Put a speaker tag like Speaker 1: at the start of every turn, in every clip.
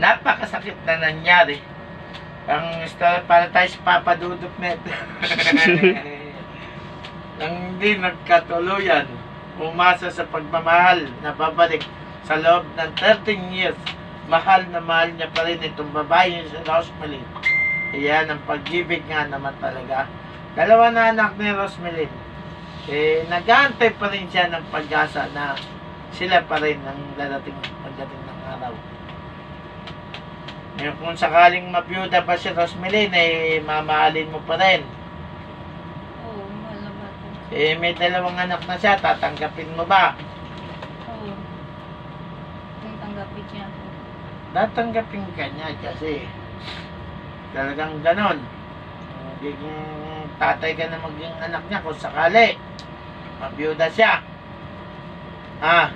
Speaker 1: napakasakit na nangyari. Ang story para tayo sa papadudok neto. Nang hindi nagkatuluyan, umasa sa pagmamahal na babalik sa loob ng 13 years. Mahal na mahal niya pa rin itong babae si Rosmelin. Iyan ang pag-ibig nga naman talaga. Dalawa na anak ni Rosmelin. Nag-aantay pa rin siya ng pag-asa na sila pa rin ang pagdating ng araw. Ngayon, kung sakaling mabiyuda pa si Rosmelin, mamahalin mo pa rin.
Speaker 2: Oo, mahal naman.
Speaker 1: May dalawang anak na siya, tatanggapin mo ba?
Speaker 2: Oo. Kung tanggapin niya.
Speaker 1: Tatanggapin ka niya kasi talagang ganon. Magiging tatay ka na maging anak niya kung sakali mabiyuda siya.
Speaker 2: Oo.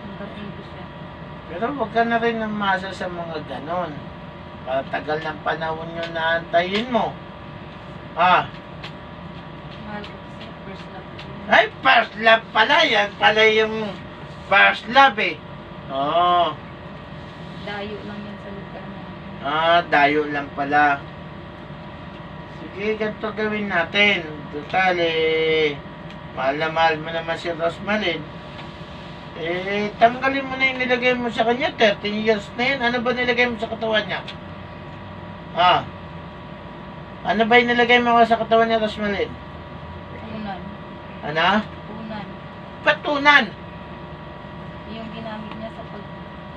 Speaker 2: Tanggapin ko siya.
Speaker 1: Pero huwag ka na rin namasa sa mga ganon. Tagal ng panahon yun na antayin mo.
Speaker 2: Mahal ko kasi first love ko.
Speaker 1: Ay, first love pala. Yan pala yung first love eh. Oo.
Speaker 2: Dayo lang yan sa lugar mo.
Speaker 1: Dayo lang pala. Sige, ganito gawin natin. Total mahal na mahal mo naman si Rosmelin. Tanggalin mo na yung nilagay mo sa kanya. 13 years na yun. Ano ba nilagay mo sa katawan niya? Ano ba yung nilagay mo sa katawan niya, Rosmelin?
Speaker 2: Unan.
Speaker 1: Ano?
Speaker 2: Unan.
Speaker 1: Patunan.
Speaker 2: Yung ginamit niya sa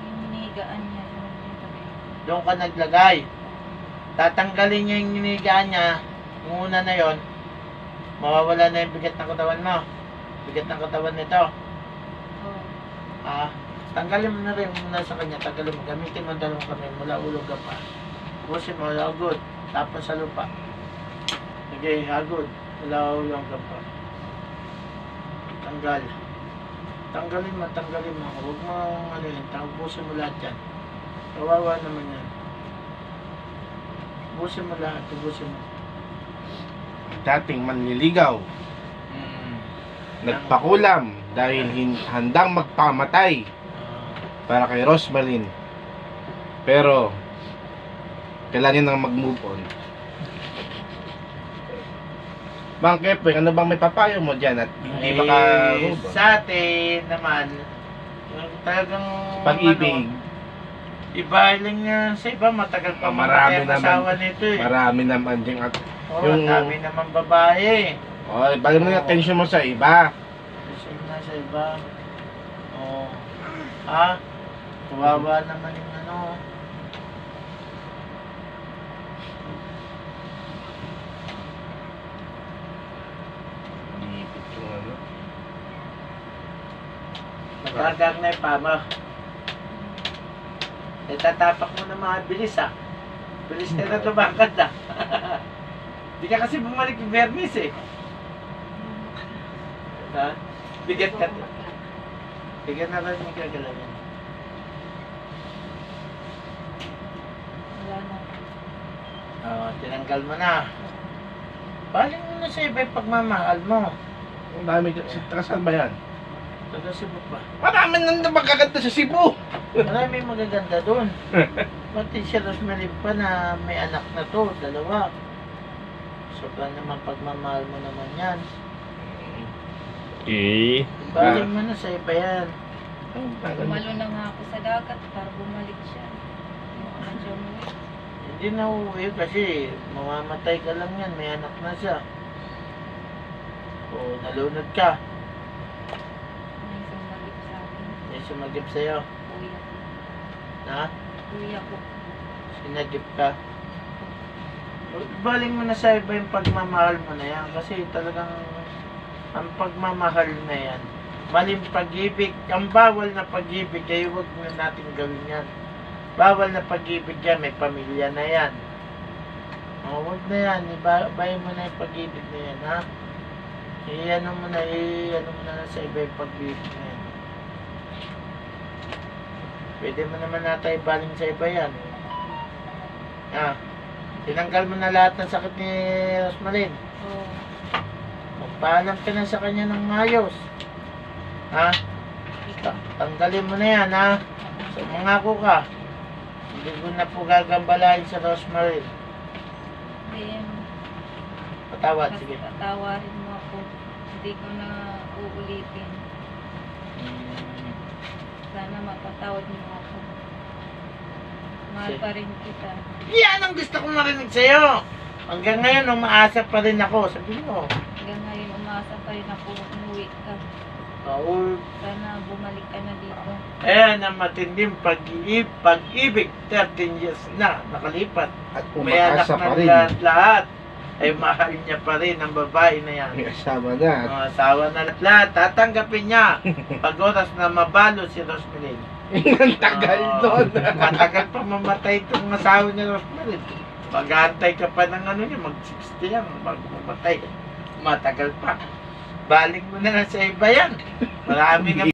Speaker 2: yung hinihigaan niya. Yung tabi.
Speaker 1: Doon ka naglagay. Tatanggalin niya yung hinihigaan niya. Yung una na yon, mawawala na yung bigat ng katawan mo. Bigat ng katawan nito.
Speaker 2: Oo.
Speaker 1: Tanggalin mo na rin muna sa kanya. Tanggalin mo. Gamitin mo dalawang kamay mula ulog ka pa. Pusin mo, hagod. Tapos sa lupa. Sige, hagod. Mula ulog ka pa. Tanggal. Tanggalin mo. Huwag mo pusin mo lahat yan. Kawawa naman yan. Pusin mo lahat. Pusin mo.
Speaker 3: Dating manliligaw, nagpakulam dahil handang magpamatay para kay Rosmelin. Pero kailangan nang mag-move on. Bang Kepeng, ano bang may papayo mo dyan at hindi maka-move on?
Speaker 1: Sa atin naman, yung talagang
Speaker 3: Pag-ibig.
Speaker 1: Iba lang niya sa iba, matagal pa
Speaker 3: Marami
Speaker 1: mamatay ang asawa nito eh.
Speaker 3: Marami naman dyan at
Speaker 1: Yung dami naman babae.
Speaker 3: bali mo na attention mo sa iba.
Speaker 1: Kasi na sa iba. Kawawa naman yung ano.
Speaker 3: Ipit yung ano.
Speaker 1: Nagkagang na yung pama. Tatapak mo na mga bilis Bilis ka na tumakad Di ka kasi bumalik yung Bernis eh. Bigat ka. Bigat na rin yung kagalayan.
Speaker 2: Wala na.
Speaker 1: Tinanggal mo na. Baling mo na sa iba yung pagmamahal mo.
Speaker 3: Ang dami dyan. Saan ba yan?
Speaker 1: Taga Cebu pa.
Speaker 3: Marami nang magkaganda sa Cebu.
Speaker 1: Marami magaganda doon. Pati si Rosmelin pa na may anak na to, dalawa. Sobrang naman pagmamahal mo naman yan. Baling mo na sa iba yan.
Speaker 2: Gumalo na nga ako sa dagat para bumalik siya. Medyo umuwi.
Speaker 1: Hindi na uuwi kasi mamamatay ka lang yan, may anak na siya. O nalunod ka,
Speaker 2: May sumagip sa akin.
Speaker 1: may sumagip sa'yo.
Speaker 2: Kuya ko.
Speaker 1: Na?
Speaker 2: Kuya ko.
Speaker 1: Sinagip ka. Baling mo na sa iba yung pagmamahal mo na yan kasi talagang ang pagmamahal na yan, maling pag-ibig, ang bawal na pag-ibig ay huwag na natin gawin yan. Bawal na pag-ibig yan, may pamilya na yan. Huwag na yan, ibayin mo na yung pag-ibig na yan, ha? Ano mo na sa iba yung pag-ibig na yan. Pwede mo naman natin ibaling sa iba yan. Tinanggal mo na lahat ng sakit ni Rosmelin.
Speaker 2: Oo.
Speaker 1: Magpaalam ka na sa kanya ng maayos. Ha? Tanggalin mo na yan, ha? So, mangako ka. Hindi ko na po gagambalain sa Rosemary.
Speaker 2: Then,
Speaker 1: Patawad, sige.
Speaker 2: patawarin mo ako. Hindi ko na uulitin. Sana mapatawad mo ako. Mahal pa rin kita.
Speaker 1: Yan ang gusto kong marinig sa'yo. Hanggang ngayon, umaasa pa rin ako. Sabi mo.
Speaker 2: Hanggang ngayon, umasa pa rin ako. Umuwi ka.
Speaker 1: Oo.
Speaker 2: Sana bumalik ka na dito.
Speaker 1: Ayan ang matinding pag-ibig. 13 years na nakalipat.
Speaker 3: At
Speaker 1: May anak
Speaker 3: umaasa pa
Speaker 1: na
Speaker 3: rin.
Speaker 1: lahat. Ay mahal niya pa rin ang babae na yan.
Speaker 3: May asawa na. At
Speaker 1: Mga asawa na lahat. Tatanggapin niya. Pag oras na mabalo si Rosemary.
Speaker 3: ang tagal doon.
Speaker 1: Matagal pa mamatay itong asawa ni Rosemary. Mag-aantay ka pa ng ano niya, mag-60 yan, mag-mamatay. Matagal pa. Balik mo na lang sa iba yan. Marami nga